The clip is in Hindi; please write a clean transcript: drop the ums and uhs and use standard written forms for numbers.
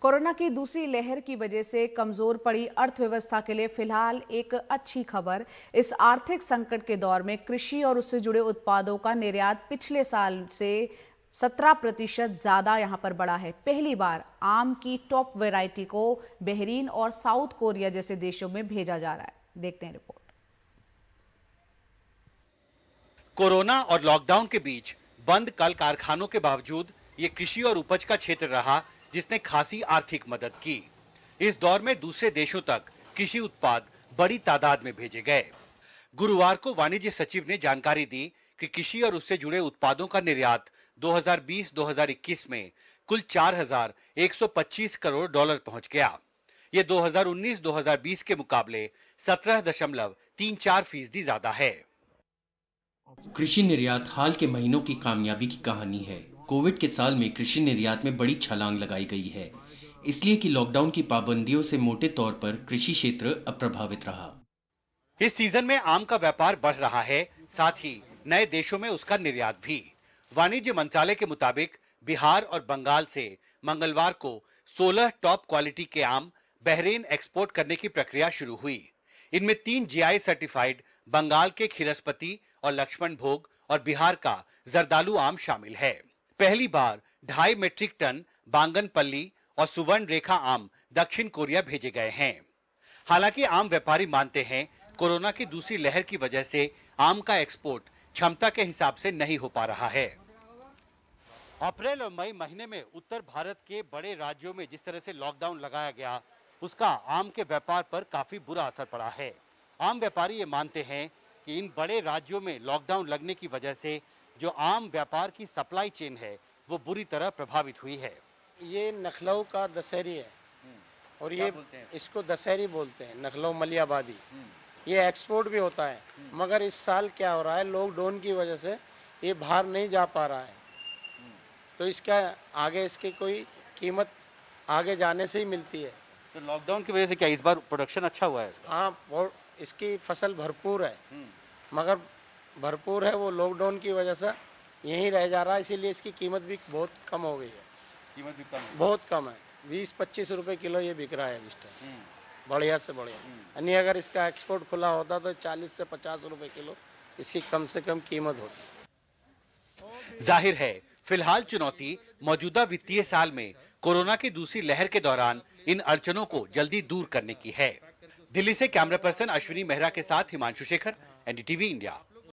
कोरोना की दूसरी लहर की वजह से कमजोर पड़ी अर्थव्यवस्था के लिए फिलहाल एक अच्छी खबर। इस आर्थिक संकट के दौर में कृषि और उससे जुड़े उत्पादों का निर्यात पिछले साल से 17% ज्यादा यहां पर बढ़ा है। पहली बार आम की टॉप वैरायटी को बहरीन और साउथ कोरिया जैसे देशों में भेजा जा रहा है। देखते हैं रिपोर्ट। कोरोना और लॉकडाउन के बीच बंद कल कारखानों के बावजूद ये कृषि और उपज का क्षेत्र रहा जिसने खासी आर्थिक मदद की। इस दौर में दूसरे देशों तक कृषि उत्पाद बड़ी तादाद में भेजे गए। गुरुवार को वाणिज्य सचिव ने जानकारी दी कि कृषि और उससे जुड़े उत्पादों का निर्यात 2020-2021 में कुल 4,125 करोड़ डॉलर पहुंच गया। ये 2019-2020 के मुकाबले 17.34% ज्यादा है। कृषि निर्यात हाल के महीनों की कामयाबी की कहानी है। कोविड के साल में कृषि निर्यात में बड़ी छलांग लगाई गई है, इसलिए कि लॉकडाउन की पाबंदियों से मोटे तौर पर कृषि क्षेत्र अप्रभावित रहा। इस सीजन में आम का व्यापार बढ़ रहा है, साथ ही नए देशों में उसका निर्यात भी। वाणिज्य मंत्रालय के मुताबिक बिहार और बंगाल से मंगलवार को 16 टॉप क्वालिटी के आम बहरीन एक्सपोर्ट करने की प्रक्रिया शुरू हुई। इनमें 3 जीआई सर्टिफाइड बंगाल के खिरस्पति और लक्ष्मण भोग और बिहार का जरदालू आम शामिल है। पहली बार 2.5 मीट्रिक टन बांगनपल्ली और सुवर्ण रेखा आम दक्षिण कोरिया भेजे गए हैं। हालांकि आम व्यापारी मानते हैं कोरोना की दूसरी लहर की वजह से आम का एक्सपोर्ट क्षमता के हिसाब से नहीं हो पा रहा है। अप्रैल और मई महीने में उत्तर भारत के बड़े राज्यों में जिस तरह से लॉकडाउन लगाया गया, उसका आम के व्यापार पर काफी बुरा असर पड़ा है। आम व्यापारी ये मानते हैं कि इन बड़े राज्यों में लॉकडाउन लगने की वजह से जो आम व्यापार की सप्लाई चेन है वो बुरी तरह प्रभावित हुई है। ये नखलऊ का दशहरी है और ये इसको दशहरी बोलते हैं, नखलऊ मलियाबादी। ये एक्सपोर्ट भी होता है, मगर इस साल क्या हो रहा है, लॉकडाउन की वजह से ये बाहर नहीं जा पा रहा है, तो इसका आगे इसकी कोई कीमत आगे जाने से ही मिलती है। तो लॉकडाउन की वजह से क्या इस बार प्रोडक्शन अच्छा हुआ है इसका? हाँ, और इसकी फसल भरपूर है, मगर भरपूर है वो लॉकडाउन की वजह से यहीं रह जा रहा है, इसीलिए इसकी कीमत भी बहुत कम हो गई है। कीमत भी कम है? बहुत कम है, 20-25 रुपए किलो ये बिक रहा है इस टाइम, बढ़िया से बढ़िया। यानी अगर इसका एक्सपोर्ट खुला होता तो 40 से 50 रुपए किलो इसकी कम से कम कीमत होती। जाहिर है फिलहाल चुनौती मौजूदा वित्तीय साल में कोरोना की दूसरी लहर के दौरान इन अड़चनों को जल्दी दूर करने की है। दिल्ली से कैमरा पर्सन अश्विनी मेहरा के साथ हिमांशु शेखर, एनडीटीवी इंडिया।